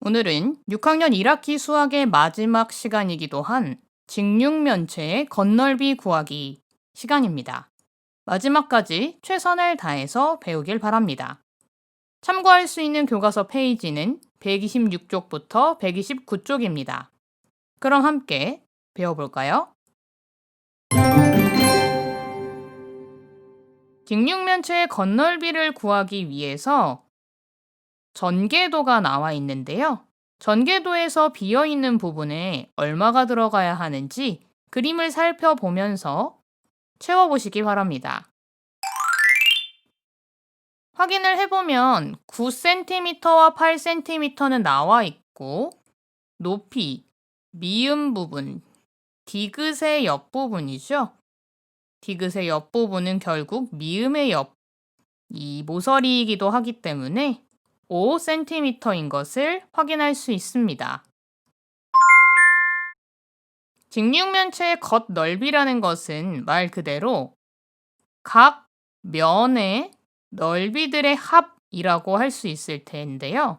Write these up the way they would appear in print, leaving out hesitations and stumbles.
오늘은 6학년 1학기 수학의 마지막 시간이기도 한 직육면체의 겉넓이 구하기 시간입니다. 마지막까지 최선을 다해서 배우길 바랍니다. 참고할 수 있는 교과서 페이지는 126쪽부터 129쪽입니다. 그럼 함께 배워볼까요? 직육면체의 겉넓이를 구하기 위해서 전개도가 나와 있는데요. 전개도에서 비어있는 부분에 얼마가 들어가야 하는지 그림을 살펴보면서 채워보시기 바랍니다. 확인을 해보면 9cm와 8cm는 나와 있고 높이, 미음 부분, 디귿의 옆부분이죠. 디귿의 옆부분은 결국 미음의 옆, 이 모서리이기도 하기 때문에 5cm인 것을 확인할 수 있습니다. 직육면체의 겉 넓이라는 것은 말 그대로 각 면의 넓이들의 합이라고 할 수 있을 텐데요.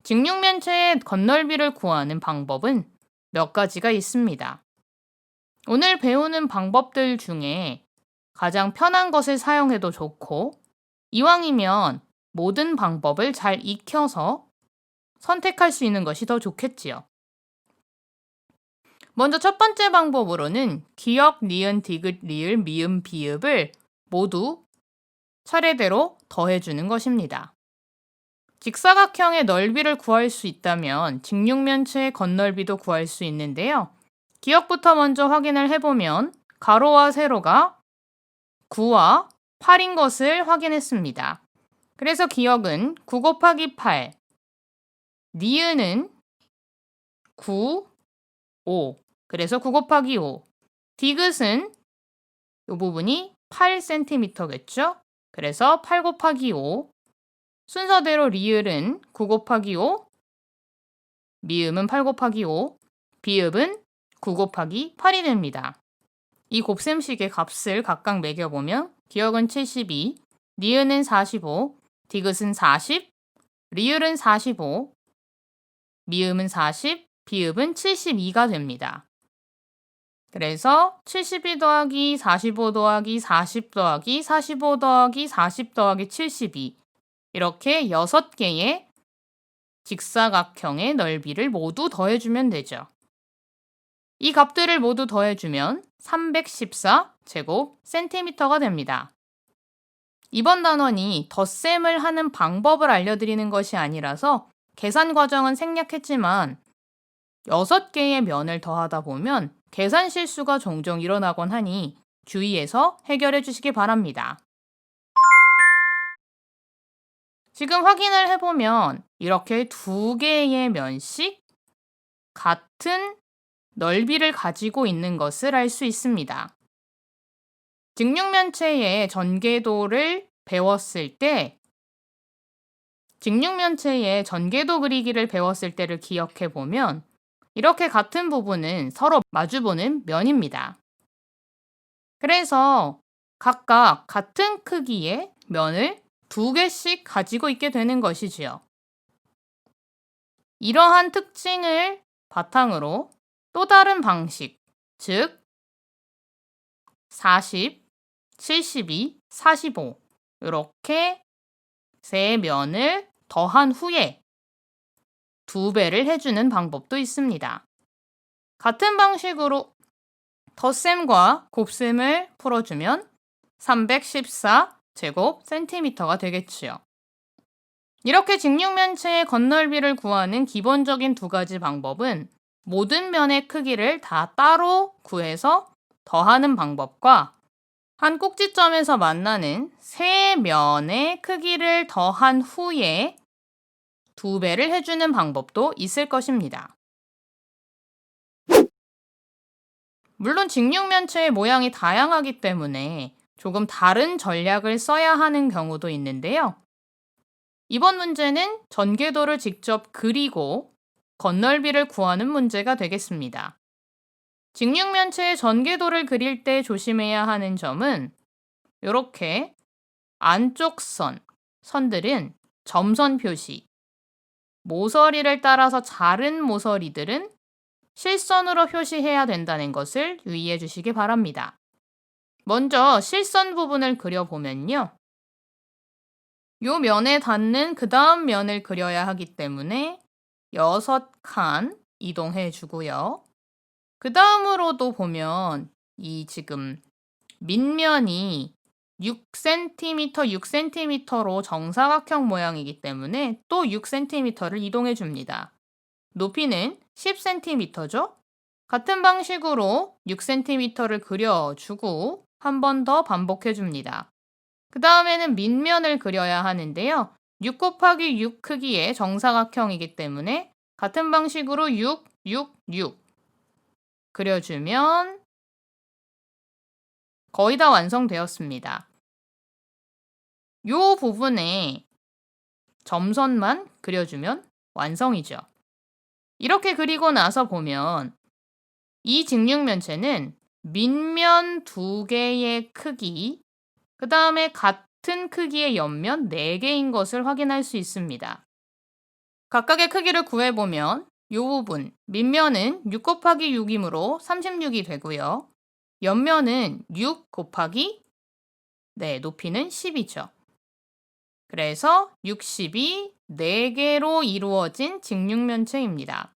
직육면체의 겉넓이를 구하는 방법은 몇 가지가 있습니다. 오늘 배우는 방법들 중에 가장 편한 것을 사용해도 좋고, 이왕이면 모든 방법을 잘 익혀서 선택할 수 있는 것이 더 좋겠지요. 먼저 첫 번째 방법으로는 기역, 니은, 디귿, 리을, 미음, 비읍을 모두 차례대로 더해주는 것입니다. 직사각형의 넓이를 구할 수 있다면 직육면체의 겉넓이도 구할 수 있는데요. 기역부터 먼저 확인을 해보면 가로와 세로가 9와 8인 것을 확인했습니다. 그래서 기역은 9 곱하기 8, 니은은 9, 5, 그래서 9 곱하기 5, 디귿은 이 부분이 8cm겠죠? 그래서 8 곱하기 5, 순서대로 리을은 9 곱하기 5, 미음은 8 곱하기 5, 비읍은 9 곱하기 8이 됩니다. 이 곱셈식의 값을 각각 매겨보면 기역은 72, 니은은 45, 디귿은 40, 리을은 45, 미음은 40, 비읍은 72가 됩니다. 그래서 72 더하기 45 더하기 40 더하기 45 더하기 40 더하기 72, 이렇게 6개의 직사각형의 넓이를 모두 더해주면 되죠. 이 값들을 모두 더해주면 314제곱센티미터가 됩니다. 이번 단원이 덧셈을 하는 방법을 알려드리는 것이 아니라서 계산 과정은 생략했지만 6개의 면을 더하다 보면 계산 실수가 종종 일어나곤 하니 주의해서 해결해 주시기 바랍니다. 지금 확인을 해보면 이렇게 2개의 면씩 같은 넓이를 가지고 있는 것을 알 수 있습니다. 직육면체의 전개도를 배웠을 때, 직육면체의 전개도 그리기를 배웠을 때를 기억해 보면 이렇게 같은 부분은 서로 마주보는 면입니다. 그래서 각각 같은 크기의 면을 2개씩 가지고 있게 되는 것이지요. 이러한 특징을 바탕으로 또 다른 방식, 즉 40, 72, 45 이렇게 세 면을 더한 후에 2배를 해주는 방법도 있습니다. 같은 방식으로 덧셈과 곱셈을 풀어주면 314제곱센티미터가 되겠지요. 이렇게 직육면체의 겉넓이를 구하는 기본적인 2가지 방법은 모든 면의 크기를 다 따로 구해서 더하는 방법과 한 꼭지점에서 만나는 세 면의 크기를 더한 후에 2배를 해주는 방법도 있을 것입니다. 물론 직육면체의 모양이 다양하기 때문에 조금 다른 전략을 써야 하는 경우도 있는데요. 이번 문제는 전개도를 직접 그리고 겉넓이를 구하는 문제가 되겠습니다. 직육면체의 전개도를 그릴 때 조심해야 하는 점은 이렇게 안쪽 선들은 점선 표시, 모서리를 따라서 자른 모서리들은 실선으로 표시해야 된다는 것을 유의해 주시기 바랍니다. 먼저 실선 부분을 그려보면요. 요 면에 닿는 그 다음 면을 그려야 하기 때문에 6칸 이동해 주고요. 그 다음으로도 보면 이 지금 밑면이 6cm, 6cm로 정사각형 모양이기 때문에 또 6cm를 이동해 줍니다. 높이는 10cm죠? 같은 방식으로 6cm를 그려주고 한 번 더 반복해 줍니다. 그 다음에는 밑면을 그려야 하는데요. 6 곱하기 6 크기의 정사각형이기 때문에 같은 방식으로 6, 6, 6 그려주면 거의 다 완성되었습니다. 요 부분에 점선만 그려주면 완성이죠. 이렇게 그리고 나서 보면 이 직육면체는 밑면 2개의 크기, 그 다음에 같은 크기의 옆면 4개인 것을 확인할 수 있습니다. 각각의 크기를 구해보면 이 부분, 밑면은 6 곱하기 6이므로 36이 되고요. 옆면은 6 곱하기 높이는 10이죠. 그래서 60이 4개로 이루어진 직육면체입니다.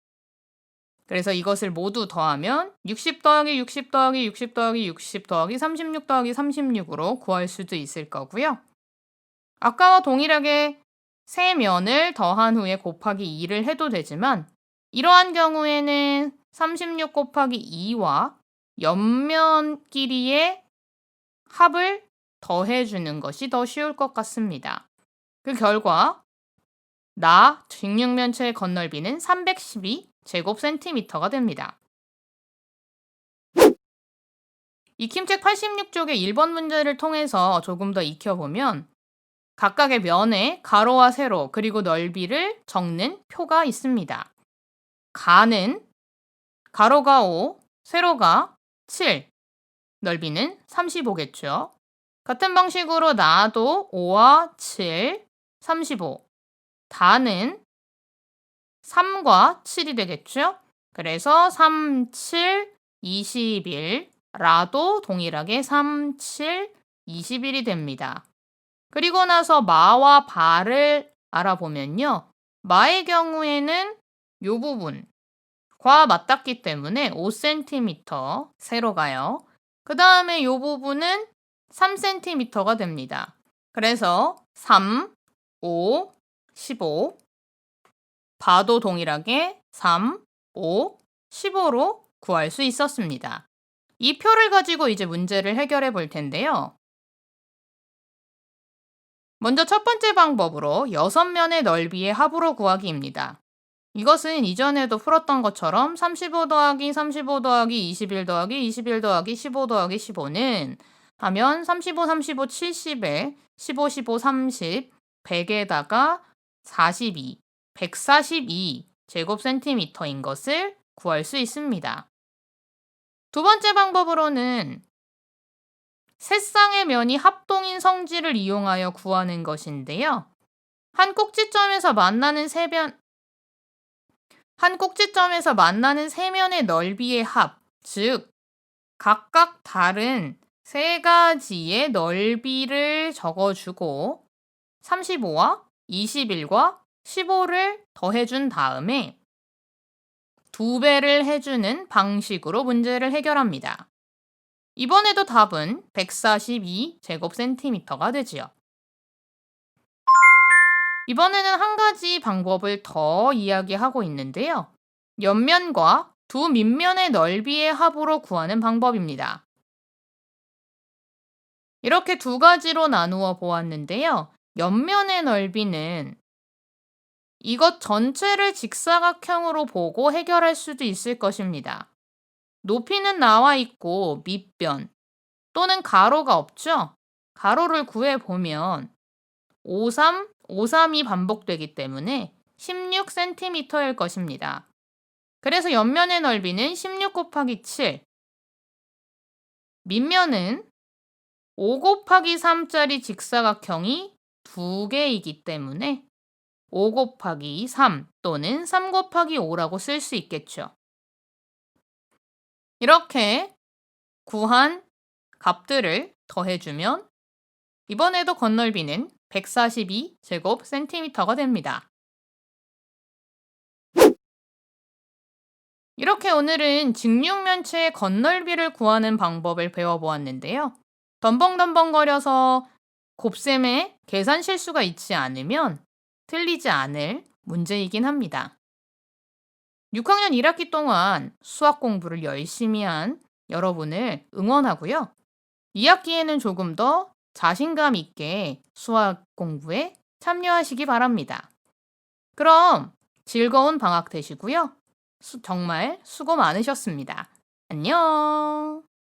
그래서 이것을 모두 더하면 60 더하기 60 더하기 60 더하기 60 더하기 36 더하기 36으로 구할 수도 있을 거고요. 아까와 동일하게 세 면을 더한 후에 곱하기 2를 해도 되지만 이러한 경우에는 36 곱하기 2와 옆면끼리의 합을 더해주는 것이 더 쉬울 것 같습니다. 그 결과 직육면체의 건널비는 312제곱센티미터가 됩니다. 익힘책 86쪽의 1번 문제를 통해서 조금 더 익혀보면 각각의 면에 가로와 세로 그리고 넓이를 적는 표가 있습니다. 가는 가로가 5, 세로가 7, 넓이는 35겠죠. 같은 방식으로 나도 5와 7, 35. 다는 3과 7이 되겠죠. 그래서 3, 7, 21. 라도 동일하게 3, 7, 21이 됩니다. 그리고 나서 마와 바를 알아보면요. 마의 경우에는 이 부분과 맞닿기 때문에 5cm 세로가요. 그 다음에 이 부분은 3cm가 됩니다. 그래서 3, 5, 15. 바도 동일하게 3, 5, 15로 구할 수 있었습니다. 이 표를 가지고 이제 문제를 해결해 볼 텐데요. 먼저 첫 번째 방법으로 6면의 넓이의 합으로 구하기입니다. 이것은 이전에도 풀었던 것처럼 35 더하기 35 더하기 21 더하기 21 더하기 15 더하기 15는 하면 35, 35, 70에 15, 15, 30, 100에다가 42, 142 제곱센티미터인 것을 구할 수 있습니다. 두 번째 방법으로는 세 쌍의 면이 합동인 성질을 이용하여 구하는 것인데요. 한 꼭지점에서 만나는 세 면의 넓이의 합, 즉 각각 다른 세 가지의 넓이를 적어주고 35와 21과 15를 더해준 다음에 2배를 해주는 방식으로 문제를 해결합니다. 이번에도 답은 142제곱센티미터가 되지요. 이번에는 한 가지 방법을 더 이야기하고 있는데요. 옆면과 두 밑면의 넓이의 합으로 구하는 방법입니다. 이렇게 두 가지로 나누어 보았는데요. 옆면의 넓이는 이것 전체를 직사각형으로 보고 해결할 수도 있을 것입니다. 높이는 나와 있고 밑변 또는 가로가 없죠? 가로를 구해보면 53, 532 반복되기 때문에 16cm일 것입니다. 그래서 옆면의 넓이는 16 곱하기 7, 밑면은 5 곱하기 3짜리 직사각형이 2개이기 때문에 5 곱하기 3 또는 3 곱하기 5라고 쓸 수 있겠죠. 이렇게 구한 값들을 더해주면 이번에도 건널비는 142제곱센티미터가 됩니다. 이렇게 오늘은 직육면체의 건널비를 구하는 방법을 배워보았는데요. 덤벙덤벙거려서 곱셈에 계산 실수가 있지 않으면 틀리지 않을 문제이긴 합니다. 6학년 1학기 동안 수학 공부를 열심히 한 여러분을 응원하고요. 2학기에는 조금 더 자신감 있게 수학 공부에 참여하시기 바랍니다. 그럼 즐거운 방학 되시고요. 정말 수고 많으셨습니다. 안녕!